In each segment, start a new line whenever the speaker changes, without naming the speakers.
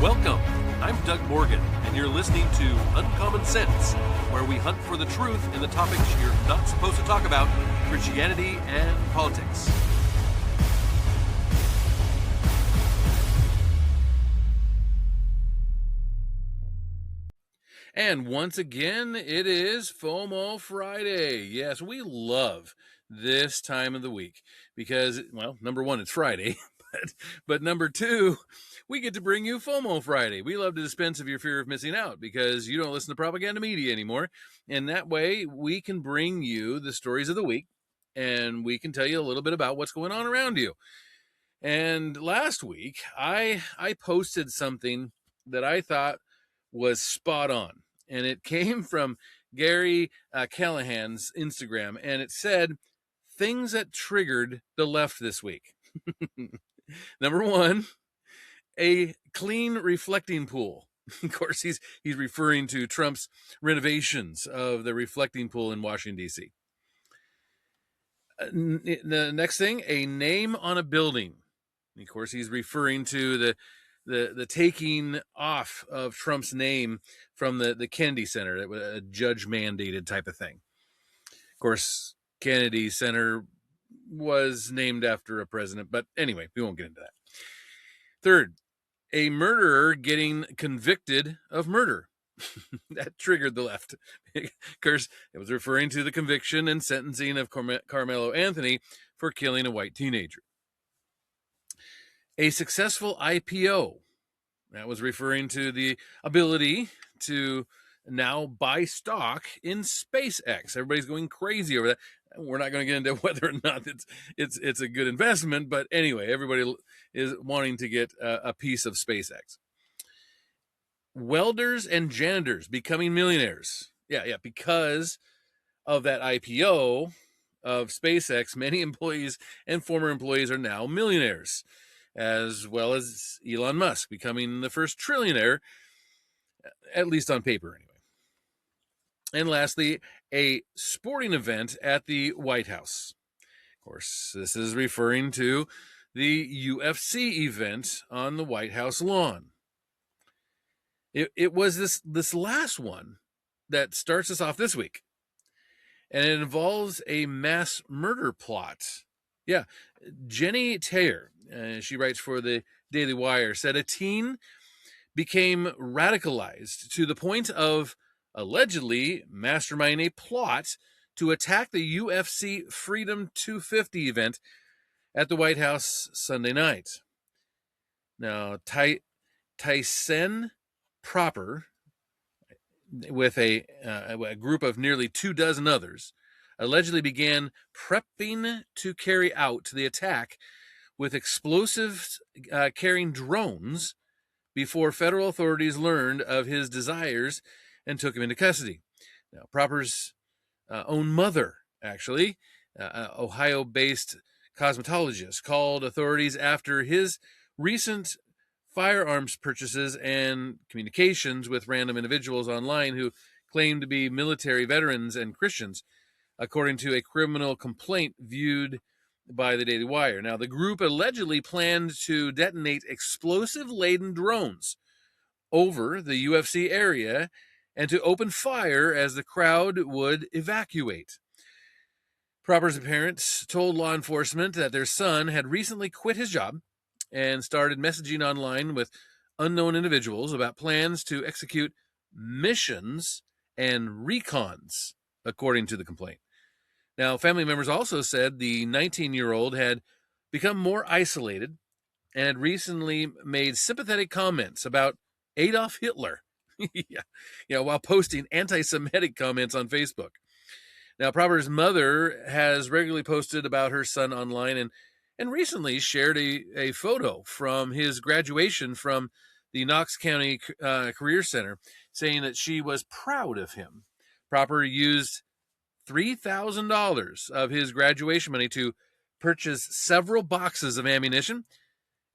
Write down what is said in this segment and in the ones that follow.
Welcome. I'm Doug Morgan, and you're listening to Uncommon Sense, where we hunt for the truth in the topics you're not supposed to talk about, Christianity and politics. And once again, it is FOMO Friday. Yes, we love this time of the week because, well, number one, it's Friday, but number two, we get to bring you FOMO Friday. We love to dispense of your fear of missing out because you don't listen to propaganda media anymore. And that way we can bring you the stories of the week and we can tell you a little bit about what's going on around you. And last week, I posted something that I thought was spot on. And it came from Gary Callahan's Instagram. And it said, things that triggered the left this week. Number one, a clean reflecting pool. Of course, he's referring to Trump's renovations of the reflecting pool in Washington, D.C. The next thing, a name on a building. Of course, he's referring to the taking off of Trump's name from the Kennedy Center. That was a judge-mandated type of thing. Of course, Kennedy Center was named after a president. But anyway, we won't get into that. Third, a murderer getting convicted of murder. That triggered the left. Of course, it was referring to the conviction and sentencing of Carmelo Anthony for killing a white teenager. A successful IPO. That was referring to the ability to now buy stock in SpaceX. Everybody's going crazy over that. We're not going to get into whether or not it's a good investment, but anyway, everybody is wanting to get a piece of SpaceX. Welders and janitors becoming millionaires. Yeah, because of that IPO of SpaceX, many employees and former employees are now millionaires, as well as Elon Musk becoming the first trillionaire, at least on paper anyway. And lastly, a sporting event at the White House. Of course, this is referring to the UFC event on the White House lawn. It was this last one that starts us off this week. And it involves a mass murder plot. Yeah, Jenny Taylor, she writes for the Daily Wire, said a teen became radicalized to the point of allegedly masterminding a plot to attack the UFC Freedom 250 event at the White House Sunday night. Now, Tyson Proper, with a group of nearly 24 others, allegedly began prepping to carry out the attack with explosives carrying drones before federal authorities learned of his desires and took him into custody. Now, Proper's own mother, actually, Ohio-based cosmetologist, called authorities after his recent firearms purchases and communications with random individuals online who claimed to be military veterans and Christians, according to a criminal complaint viewed by the Daily Wire. Now, the group allegedly planned to detonate explosive-laden drones over the UFC area and to open fire as the crowd would evacuate. Proper's parents told law enforcement that their son had recently quit his job and started messaging online with unknown individuals about plans to execute missions and recons, according to the complaint. Now, family members also said the 19-year-old had become more isolated and had recently made sympathetic comments about Adolf Hitler, while posting anti-Semitic comments on Facebook. Now, Proper's mother has regularly posted about her son online and recently shared a photo from his graduation from the Knox County Career Center, saying that she was proud of him. Proper used $3,000 of his graduation money to purchase several boxes of ammunition,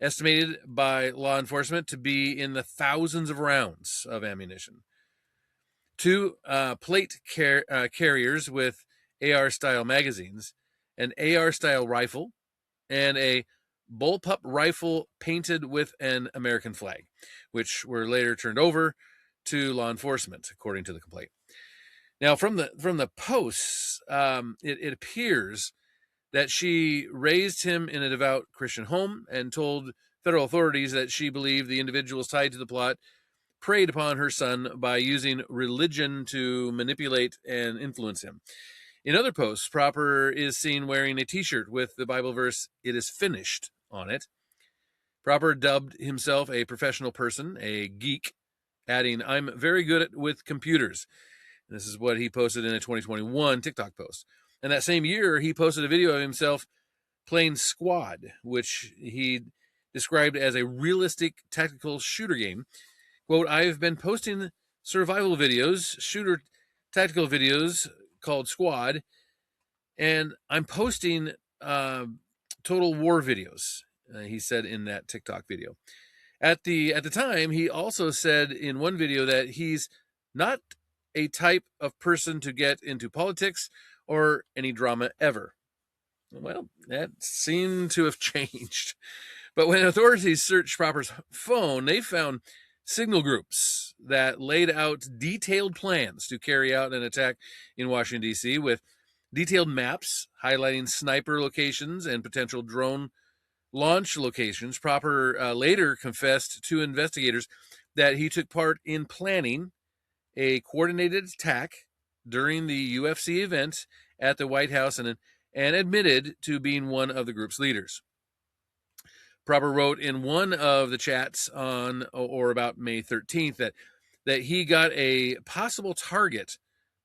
estimated by law enforcement to be in the thousands of rounds of ammunition. 2 plate carriers with AR-style magazines, an AR-style rifle, and a bullpup rifle painted with an American flag, which were later turned over to law enforcement, according to the complaint. Now, from the posts, it appears that she raised him in a devout Christian home and told federal authorities that she believed the individuals tied to the plot preyed upon her son by using religion to manipulate and influence him. In other posts, Proper is seen wearing a t-shirt with the Bible verse, "It is finished," on it. Proper dubbed himself a professional person, a geek, adding, "I'm very good with computers." And this is what he posted in a 2021 TikTok post. And that same year, he posted a video of himself playing Squad, which he described as a realistic tactical shooter game. Quote, "I've been posting survival videos, shooter tactical videos called Squad, and I'm posting Total War videos," he said in that TikTok video. At the time, he also said in one video that he's not a type of person to get into politics or any drama ever. Well, that seemed to have changed. But when authorities searched Proper's phone, they found signal groups that laid out detailed plans to carry out an attack in Washington, D.C., with detailed maps highlighting sniper locations and potential drone launch locations. Proper later confessed to investigators that he took part in planning a coordinated attack during the UFC event at the White House and admitted to being one of the group's leaders. Proper wrote in one of the chats on or about May 13th that he got a possible target.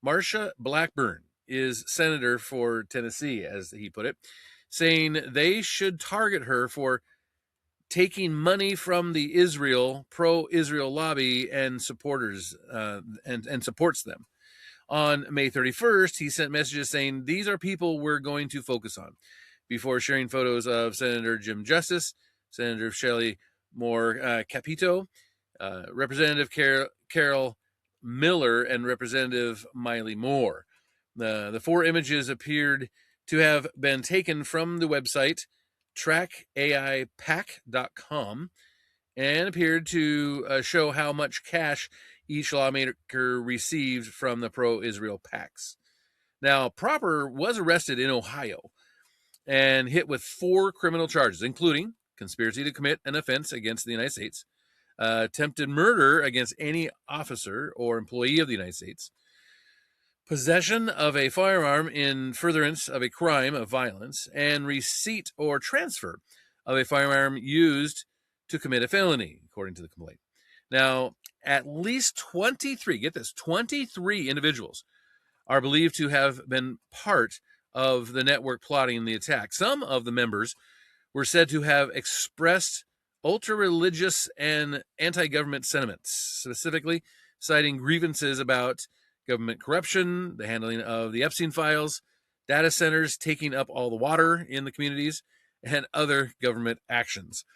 Marsha Blackburn is senator for Tennessee, as he put it, saying they should target her for taking money from the pro-Israel lobby and supporters and supports them. On May 31st, he sent messages saying, "These are people we're going to focus on," before sharing photos of Senator Jim Justice, Senator Shelley Moore Capito, Representative Carol Miller, and Representative Miley Moore. The four images appeared to have been taken from the website trackaipac.com and appeared to show how much cash each lawmaker received from the pro-Israel PACs. Now, Proper was arrested in Ohio and hit with 4 criminal charges, including conspiracy to commit an offense against the United States, attempted murder against any officer or employee of the United States, possession of a firearm in furtherance of a crime of violence, and receipt or transfer of a firearm used to commit a felony, according to the complaint. Now, at least 23, get this, 23 individuals are believed to have been part of the network plotting the attack. Some of the members were said to have expressed ultra-religious and anti-government sentiments, specifically citing grievances about government corruption, the handling of the Epstein files, data centers taking up all the water in the communities, and other government actions.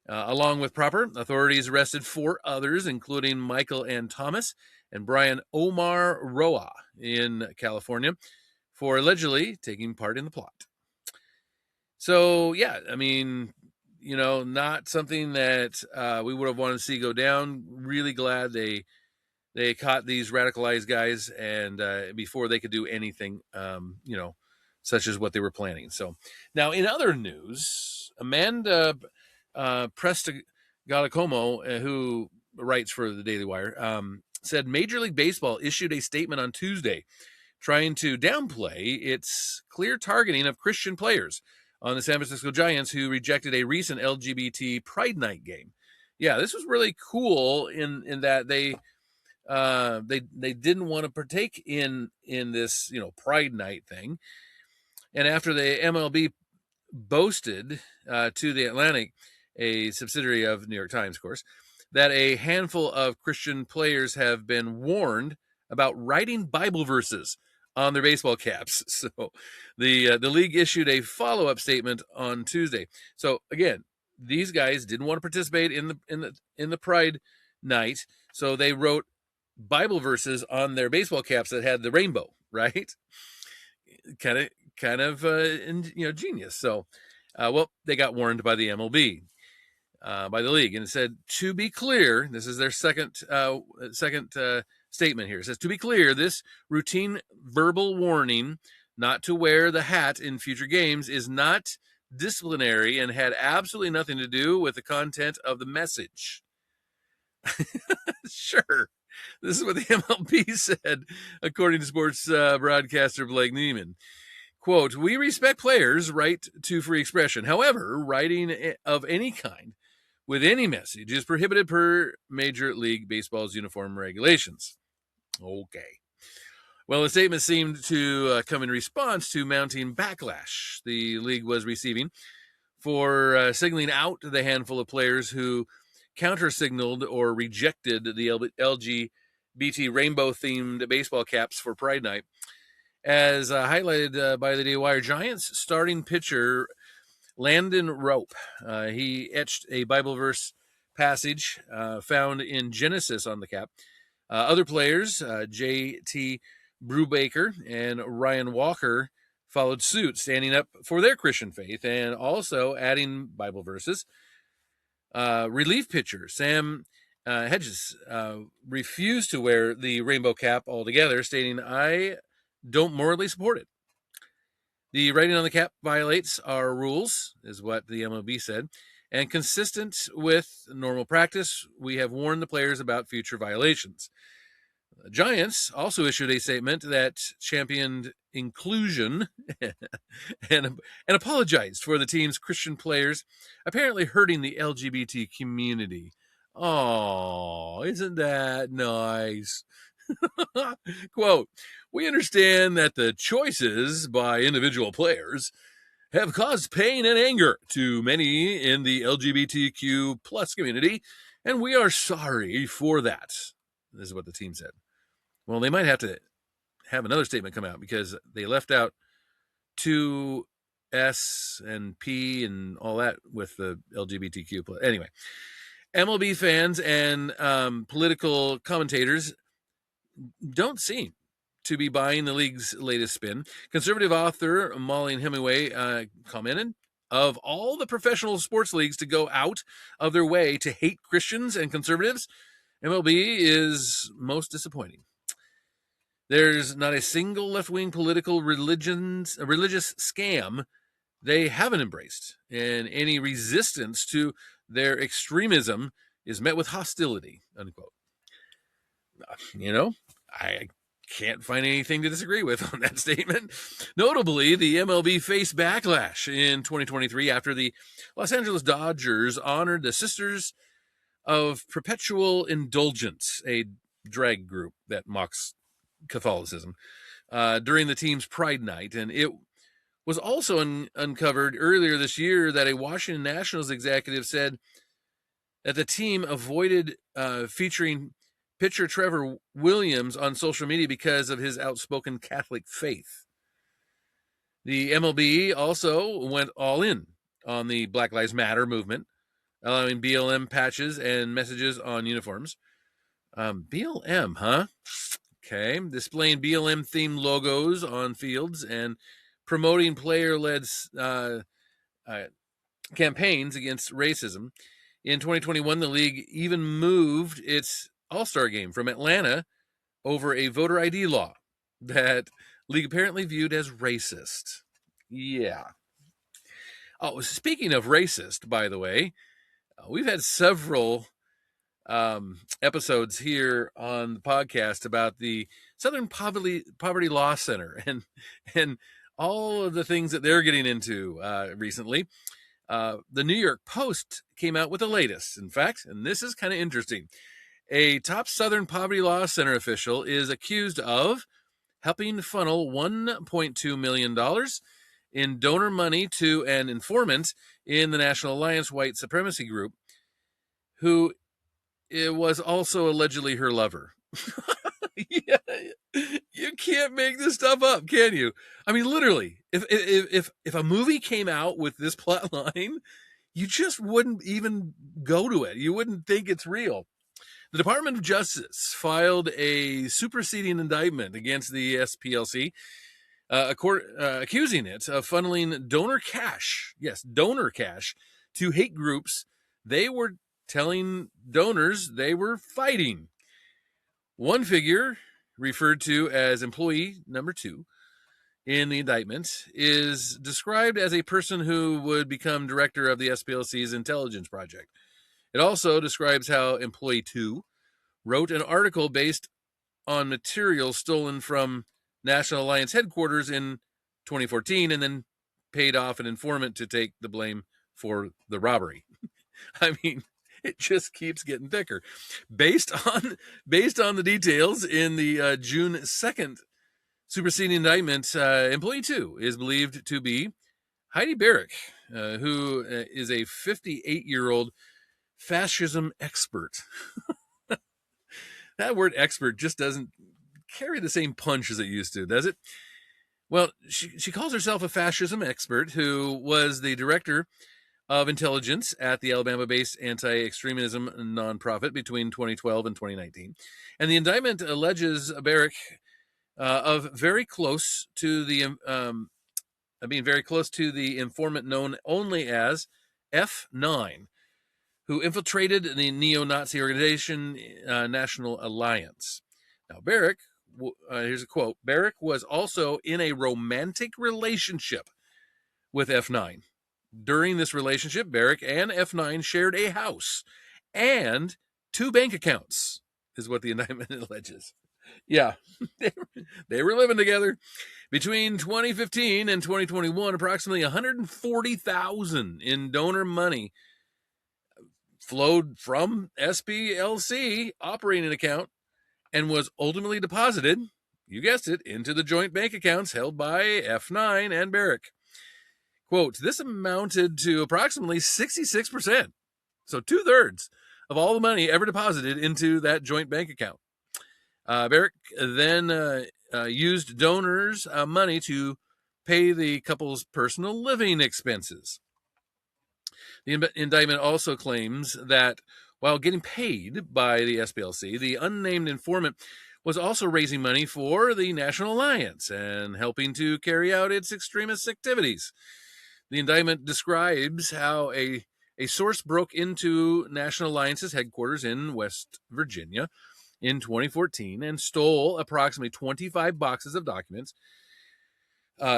Along with Proper, authorities arrested 4 others, including Michael N. Thomas and Brian Omar Roa in California, for allegedly taking part in the plot. So, yeah, I mean, not something that we would have wanted to see go down. Really glad they caught these radicalized guys and before they could do anything, such as what they were planning. So now in other news, Amanda Prestigiacomo, who writes for the Daily Wire, said Major League Baseball issued a statement on Tuesday trying to downplay its clear targeting of Christian players on the San Francisco Giants who rejected a recent LGBT Pride Night game. Yeah, this was really cool in that they didn't want to partake in this Pride Night thing, and after the MLB boasted to the Atlantic, a subsidiary of New York Times, of course, that a handful of Christian players have been warned about writing Bible verses on their baseball caps. So the league issued a follow-up statement on Tuesday. So again, these guys didn't want to participate in the Pride Night, so they wrote Bible verses on their baseball caps that had the rainbow, right? Kind of genius. So Well, they got warned by the MLB, by the league, and it said, to be clear, this is their second statement here. It says, to be clear, this routine verbal warning not to wear the hat in future games is not disciplinary and had absolutely nothing to do with the content of the message. Sure. This is what the MLB said, according to sports broadcaster Blake Neiman. Quote, we respect players' right to free expression. However, writing of any kind with any message is prohibited per Major League Baseball's uniform regulations. Okay. Well, the statement seemed to come in response to mounting backlash the league was receiving for signaling out the handful of players who counter-signaled or rejected the LGBT rainbow-themed baseball caps for Pride Night. As highlighted by the Daily Wire, Giants starting pitcher Landon Rope, he etched a Bible verse passage found in Genesis on the cap. Other players, J.T. Brubaker and Ryan Walker, followed suit, standing up for their Christian faith and also adding Bible verses. Relief pitcher Sam Hedges refused to wear the rainbow cap altogether, stating, I don't morally support it. The writing on the cap violates our rules, is what the MLB said, and consistent with normal practice, we have warned the players about future violations. The Giants also issued a statement that championed inclusion and apologized for the team's Christian players apparently hurting the LGBT community. Oh, isn't that nice? Quote, we understand that the choices by individual players have caused pain and anger to many in the LGBTQ plus community, and we are sorry for that. This is what the team said. Well, they might have to have another statement come out because they left out 2 S and P and all that with the LGBTQ plus. Anyway, MLB fans and political commentators don't seem to be buying the league's latest spin. Conservative author Molly Hemingway commented, of all the professional sports leagues to go out of their way to hate Christians and conservatives, MLB is most disappointing. There's not a single left-wing political religious scam they haven't embraced, and any resistance to their extremism is met with hostility, unquote. You know, I can't find anything to disagree with on that statement. Notably, the MLB faced backlash in 2023 after the Los Angeles Dodgers honored the Sisters of Perpetual Indulgence, a drag group that mocks Catholicism, during the team's Pride Night. And it was also uncovered earlier this year that a Washington Nationals executive said that the team avoided featuring pitcher Trevor Williams on social media because of his outspoken Catholic faith. The MLB also went all in on the Black Lives Matter movement, allowing BLM patches and messages on uniforms. BLM, huh? Okay. Displaying BLM-themed logos on fields and promoting player-led campaigns against racism. In 2021, the league even moved its All-Star game from Atlanta over a voter ID law that league apparently viewed as racist. Yeah. Oh, speaking of racist, by the way, we've had several episodes here on the podcast about the Southern Poverty Law Center and all of the things that they're getting into recently. The New York Post came out with the latest, in fact, and this is kind of interesting. A top Southern Poverty Law Center official is accused of helping funnel $1.2 million in donor money to an informant in the National Alliance White Supremacy Group, who was also allegedly her lover. Yeah, you can't make this stuff up, can you? I mean, literally, if a movie came out with this plot line, you just wouldn't even go to it. You wouldn't think it's real. The Department of Justice filed a superseding indictment against the SPLC accusing it of funneling donor cash, yes, donor cash, to hate groups they were telling donors they were fighting. One figure, referred to as employee number 2 in the indictment, is described as a person who would become director of the SPLC's intelligence project. It also describes how employee 2 wrote an article based on material stolen from National Alliance headquarters in 2014 and then paid off an informant to take the blame for the robbery. I mean, it just keeps getting thicker. Based on the details in the June 2nd superseding indictment, employee 2 is believed to be Heidi Barrick, who is a 58-year-old fascism expert. That word expert just doesn't carry the same punch as it used to, does it? Well, she calls herself a fascism expert who was the director of intelligence at the Alabama-based anti-extremism nonprofit between 2012 and 2019. And the indictment alleges Barrick of being very close to the informant known only as F9, who infiltrated the neo-Nazi organization National Alliance. Now, Barrick, here's a quote, Barrick was also in a romantic relationship with F9. During this relationship, Barrick and F9 shared a house and 2 bank accounts, is what the indictment alleges. Yeah, they were living together. Between 2015 and 2021, approximately $140,000 in donor money flowed from SPLC operating account and was ultimately deposited, you guessed it, into the joint bank accounts held by F9 and Barrick. Quote, this amounted to approximately 66%, so 2/3 of all the money ever deposited into that joint bank account. Barrick then used donors' money to pay the couple's personal living expenses. The indictment also claims that while getting paid by the SPLC, the unnamed informant was also raising money for the National Alliance and helping to carry out its extremist activities. The indictment describes how a source broke into National Alliance's headquarters in West Virginia in 2014 and stole approximately 25 boxes of documents,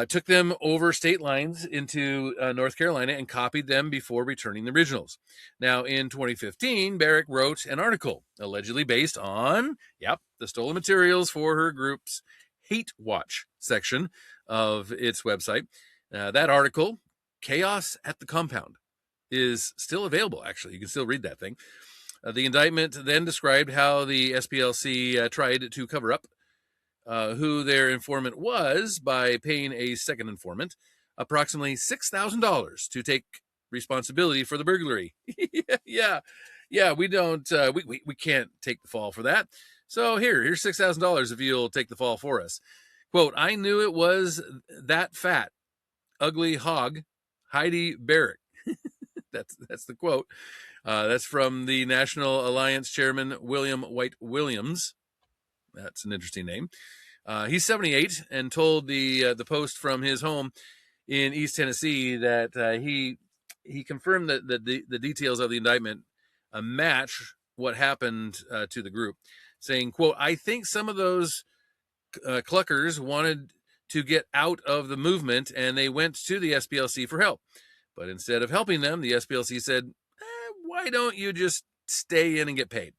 took them over state lines into North Carolina and copied them before returning the originals. Now, in 2015, Barrick wrote an article allegedly based on, the stolen materials for her group's Hate Watch section of its website. That article, Chaos at the Compound, is still available, actually. You can still read that thing. The indictment then described how the SPLC tried to cover up who their informant was by paying a second informant approximately $6,000 to take responsibility for the burglary. yeah, we don't, we can't take the fall for that. So here's $6,000 if you'll take the fall for us. Quote, I knew it was that fat, ugly hog, Heidi Barrick. That's the quote. That's from the National Alliance chairman, William White Williams. That's an interesting name. He's 78 and told the Post from his home in East Tennessee that he confirmed that the details of the indictment match what happened to the group, saying, quote, I think some of those cluckers wanted to get out of the movement and they went to the SPLC for help. But instead of helping them, the SPLC said, why don't you just stay in and get paid?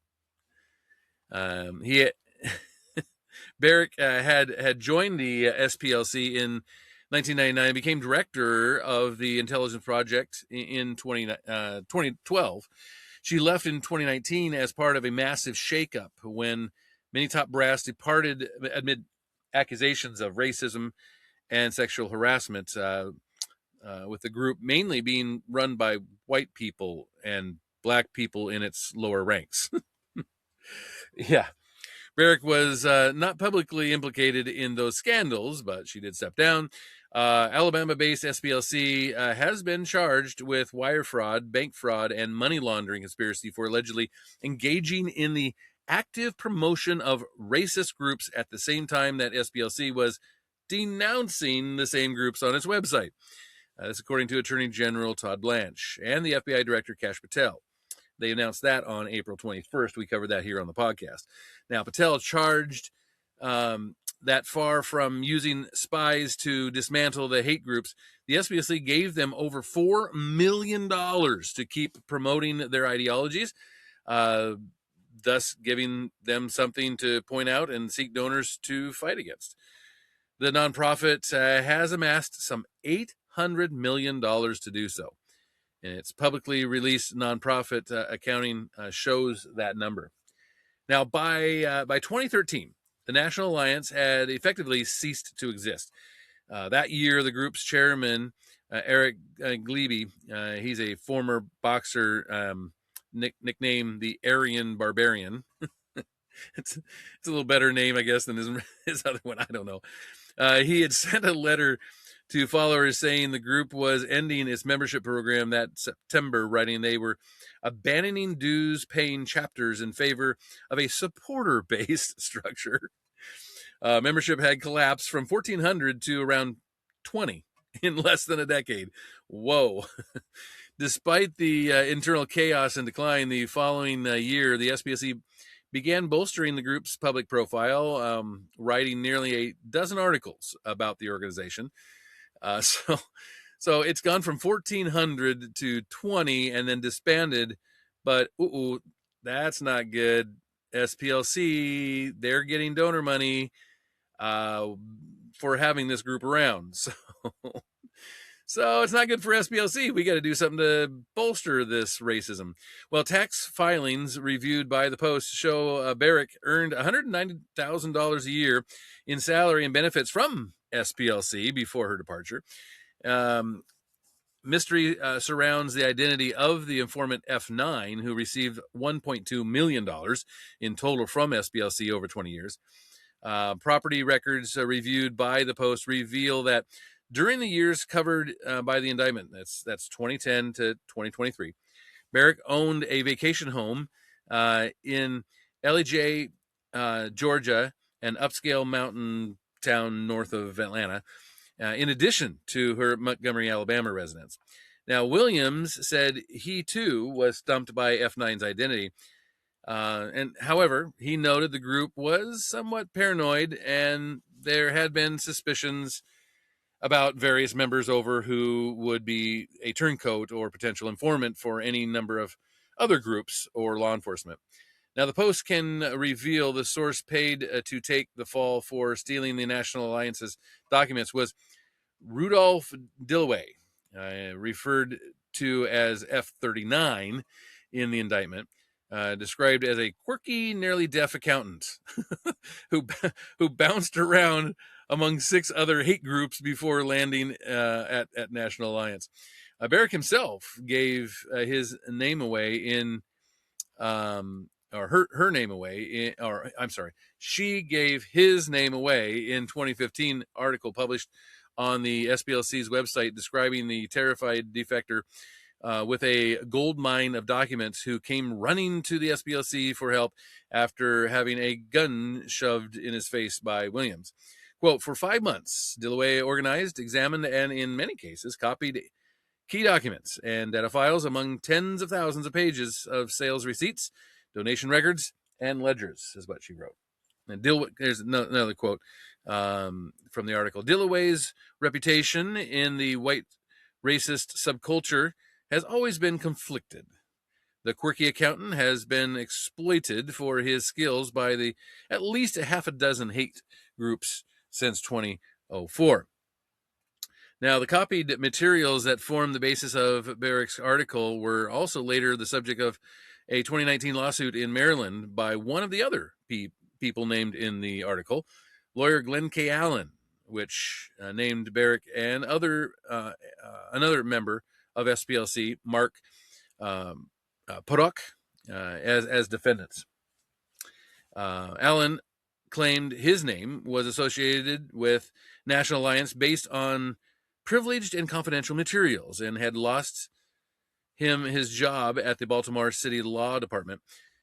Barrick had joined the SPLC in 1999 and became director of the intelligence project in 2012. She left in 2019 as part of a massive shakeup when many top brass departed amid accusations of racism and sexual harassment, with the group mainly being run by white people and black people in its lower ranks. Yeah. Barrick was not publicly implicated in those scandals, but she did step down. Alabama-based SPLC has been charged with wire fraud, bank fraud, and money laundering conspiracy for allegedly engaging in the active promotion of racist groups at the same time that SPLC was denouncing the same groups on its website. That's according to Attorney General Todd Blanche and the FBI Director Kash Patel. They announced that on April 21st. We covered that here on the podcast. Now, Patel charged that far from using spies to dismantle the hate groups, the SPLC gave them over $4 million to keep promoting their ideologies, thus giving them something to point out and seek donors to fight against. The nonprofit has amassed some $800 million to do so. And its publicly released nonprofit accounting shows that number. Now, by 2013, the National Alliance had effectively ceased to exist. That year, the group's chairman, Eric Glebe, he's a former boxer, nicknamed the Aryan Barbarian. It's a little better name, I guess, than his other one. I don't know. He had sent a letter to followers saying the group was ending its membership program that September, writing they were abandoning dues-paying chapters in favor of a supporter-based structure. Membership had collapsed from 1,400 to around 20 in less than a decade. Whoa. Despite the internal chaos and decline, the following year, the SPLC began bolstering the group's public profile, writing nearly a dozen articles about the organization. So it's gone from 1,400 to 20 and then disbanded, but that's not good. SPLC, they're getting donor money for having this group around. So it's not good for SPLC. We got to do something to bolster this racism. Well, tax filings reviewed by the Post show Barrick earned $190,000 a year in salary and benefits from SPLC before her departure. Mystery surrounds the identity of the informant F9, who received $1.2 million in total from SPLC over 20 years. Property records reviewed by the Post reveal that during the years covered by the indictment, that's 2010 to 2023, Barrick owned a vacation home in Ellijay, Georgia, an upscale mountain town north of Atlanta, in addition to her Montgomery, Alabama residence. Now, Williams said he too was stumped by F9's identity. And however, he noted the group was somewhat paranoid and there had been suspicions about various members over who would be a turncoat or potential informant for any number of other groups or law enforcement. Now, the Post can reveal the source paid to take the fall for stealing the National Alliance's documents was Rudolph Dillaway, referred to as F39 in the indictment, described as a quirky, nearly deaf accountant who bounced around among 6 other hate groups before landing at National Alliance. Barrick himself gave his name away in, or her name away in, or I'm sorry, she gave his name away in 2015 article published on the SPLC's website describing the terrified defector with a gold mine of documents who came running to the SPLC for help after having a gun shoved in his face by Williams. Quote, for 5 months, Dillaway organized, examined, and in many cases copied key documents and data files among tens of thousands of pages of sales receipts, donation records, and ledgers, is what she wrote. And there's another quote from the article. Dillaway's reputation in the white racist subculture has always been conflicted. The quirky accountant has been exploited for his skills by at least a half a dozen hate groups since 2004. Now, the copied materials that form the basis of Barrick's article were also later the subject of a 2019 lawsuit in Maryland by one of the other people named in the article, lawyer Glenn K. Allen, which named Barrick and another member of SPLC, Mark Podok, as defendants. Allen claimed his name was associated with National Alliance based on privileged and confidential materials and had lost him his job at the Baltimore City Law Department.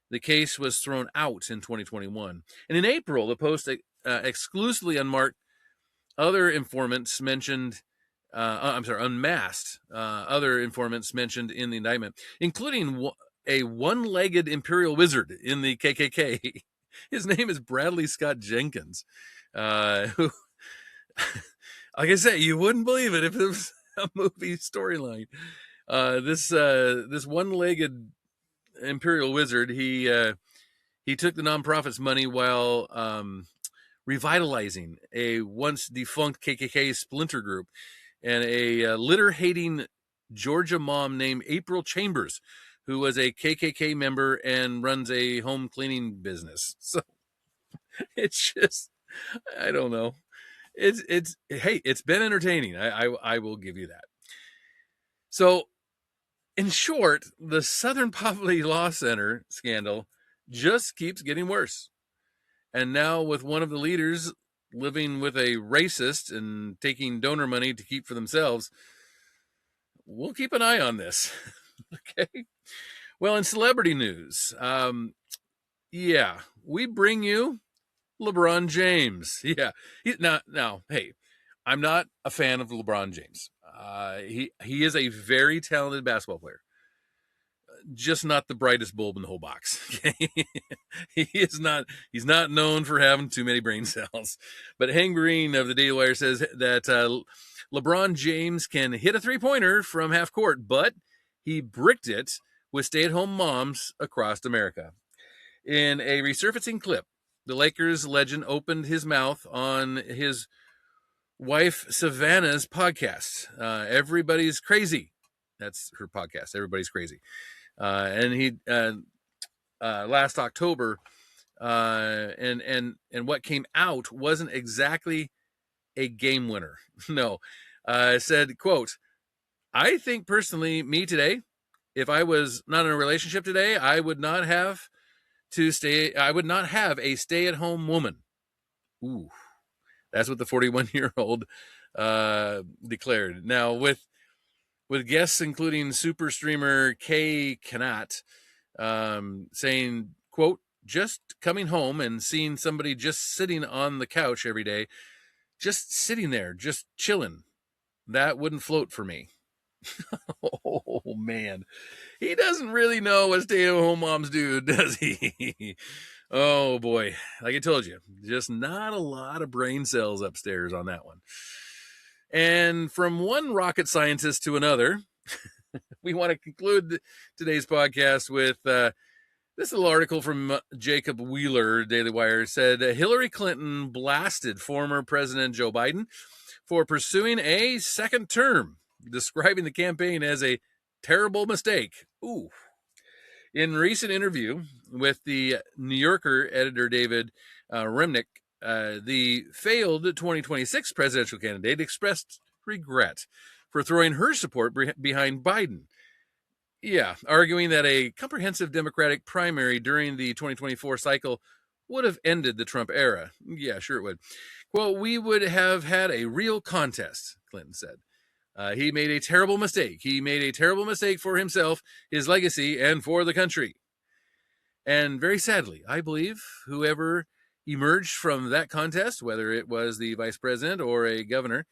The case was thrown out in 2021. And in April, the Post exclusively unmarked other informants mentioned, unmasked other informants mentioned in the indictment, including a one-legged imperial wizard in the KKK. His name is Bradley Scott Jenkins, who, like I said, you wouldn't believe it if it was a movie storyline. This one-legged imperial wizard, he took the nonprofit's money while revitalizing a once defunct KKK splinter group and a litter-hating Georgia mom named April Chambers, who was a KKK member and runs a home cleaning business. So it's just, I don't know. Hey, it's been entertaining. I will give you that. So, in short, the Southern Poverty Law Center scandal just keeps getting worse. And now, with one of the leaders living with a racist and taking donor money to keep for themselves, we'll keep an eye on this. Okay. Well, in celebrity news, we bring you LeBron James. Yeah. Now, hey, I'm not a fan of LeBron James. He is a very talented basketball player, just not the brightest bulb in the whole box. Okay? He's not known for having too many brain cells. But Hank Green of the Daily Wire says that LeBron James can hit a three-pointer from half court, but he bricked it with stay-at-home moms across America. In a resurfacing clip, the Lakers legend opened his mouth on his wife Savannah's podcast. Everybody's Crazy. That's her podcast. Everybody's Crazy. And he last October, and what came out wasn't exactly a game winner. No, said, quote, "I think personally, me today, if I was not in a relationship today, I would not have a stay-at-home woman." Ooh, that's what the 41-year-old declared. Now, with guests including super streamer Kay Kanat, saying, quote, "Just coming home and seeing somebody just sitting on the couch every day, just sitting there, just chilling, that wouldn't float for me." Oh, man. He doesn't really know what stay-at-home moms do, does he? Oh, boy. Like I told you, just not a lot of brain cells upstairs on that one. And from one rocket scientist to another, we want to conclude today's podcast with this little article from Jacob Wheeler, Daily Wire, said Hillary Clinton blasted former President Joe Biden for pursuing a second term, describing the campaign as a terrible mistake. Ooh. In a recent interview with the New Yorker editor David Remnick, the failed 2026 presidential candidate expressed regret for throwing her support behind Biden. Yeah, arguing that a comprehensive Democratic primary during the 2024 cycle would have ended the Trump era. Yeah, sure it would. Well, we would have had a real contest, Clinton said. He made a terrible mistake. He made a terrible mistake for himself, his legacy, and for the country. And very sadly, I believe whoever emerged from that contest, whether it was the vice president or a governor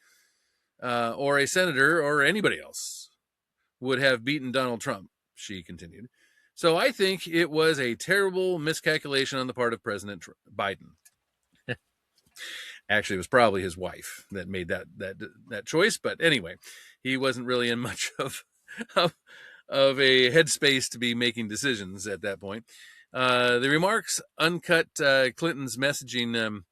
or a senator or anybody else, would have beaten Donald Trump, she continued. So I think it was a terrible miscalculation on the part of President Biden. Actually, it was probably his wife that made that choice. But anyway, he wasn't really in much of a headspace to be making decisions at that point. The remarks undercut Clinton's messaging,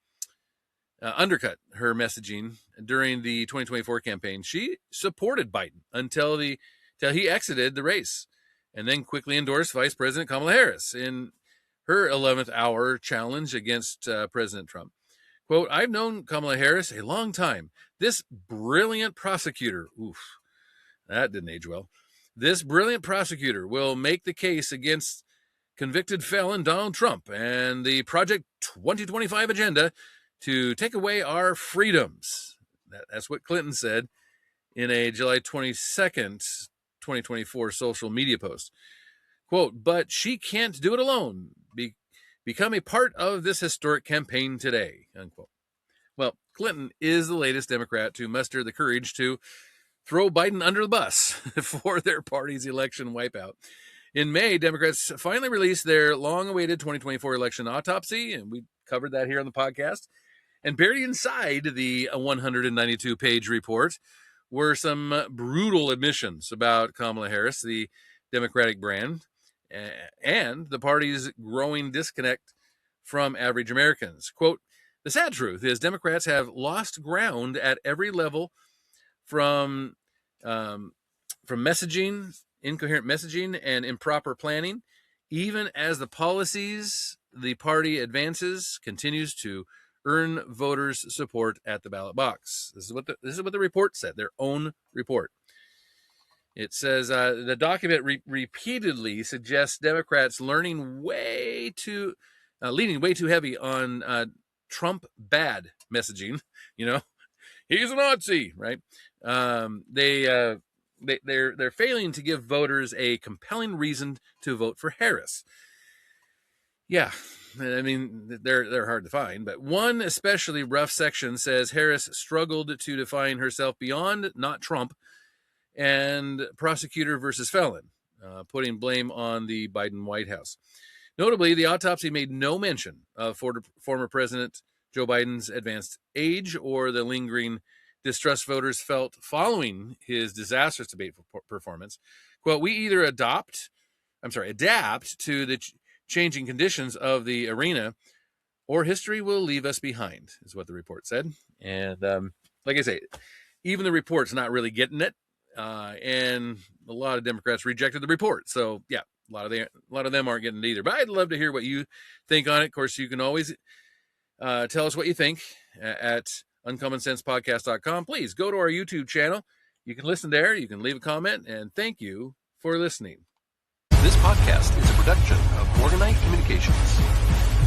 undercut her messaging during the 2024 campaign. She supported Biden until he exited the race, and then quickly endorsed Vice President Kamala Harris in her 11th hour challenge against President Trump. Quote, "I've known Kamala Harris a long time. This brilliant prosecutor," oof, that didn't age well. "This brilliant prosecutor will make the case against convicted felon Donald Trump and the Project 2025 agenda to take away our freedoms." That's what Clinton said in a July 22nd, 2024 social media post. Quote, "But she can't do it alone. Become a part of this historic campaign today," unquote. Well, Clinton is the latest Democrat to muster the courage to throw Biden under the bus for their party's election wipeout. In May, Democrats finally released their long-awaited 2024 election autopsy, and we covered that here on the podcast. And buried inside the 192-page report were some brutal admissions about Kamala Harris, the Democratic brand, and the party's growing disconnect from average Americans. Quote, the sad truth is Democrats have lost ground at every level from messaging, incoherent messaging, and improper planning, even as the policies the party advances continues to earn voters' support at the ballot box. This is what the report said, their own report. It says the document repeatedly suggests Democrats leaning way too heavy on Trump bad messaging. You know, he's a Nazi, right? They're failing to give voters a compelling reason to vote for Harris. Yeah, I mean, they're hard to find, but one especially rough section says Harris struggled to define herself beyond not Trump and prosecutor versus felon, putting blame on the Biden White House. Notably, the autopsy made no mention of former President Joe Biden's advanced age or the lingering distrust voters felt following his disastrous debate performance. Quote, we either adapt to the changing conditions of the arena, or history will leave us behind, is what the report said. And like I say, even the report's not really getting it. And a lot of Democrats rejected the report. So yeah, a lot of them aren't getting it either. But I'd love to hear what you think on it. Of course, you can always tell us what you think at uncommonsensepodcast.com. Please go to our YouTube channel. You can listen there. You can leave a comment. And thank you for listening.
This podcast is a production of Morganite Communications.